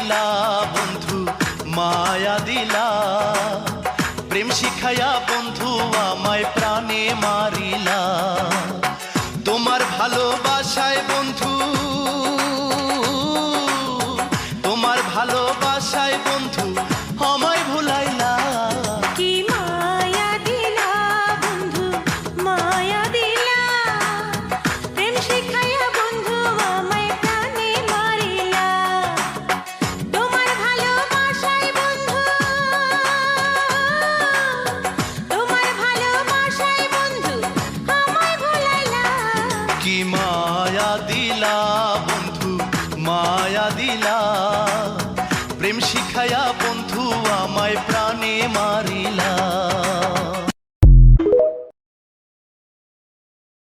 দিলা বন্ধু মায়া দিলা, প্রেম শিখাইয়া বন্ধু আমায় প্রাণে মারিলা। তোমার ভালোবাসায় বন্ধু, তোমার ভালোবাসায় বন্ধু আমায় ভুলাইলা। কি মায়া দিলা বন্ধু মায়া দিলা, প্রেম শিখাইয়া বন্ধু আমায় প্রাণে মারিলা। তোমার ভালোবাসায় বন্ধু, তোমার ভালোবাসায় বন্ধু আমায় ভুলাইলা। কি মায়া দিলা বন্ধু মায়া দিলা, প্রেম শিখাইয়া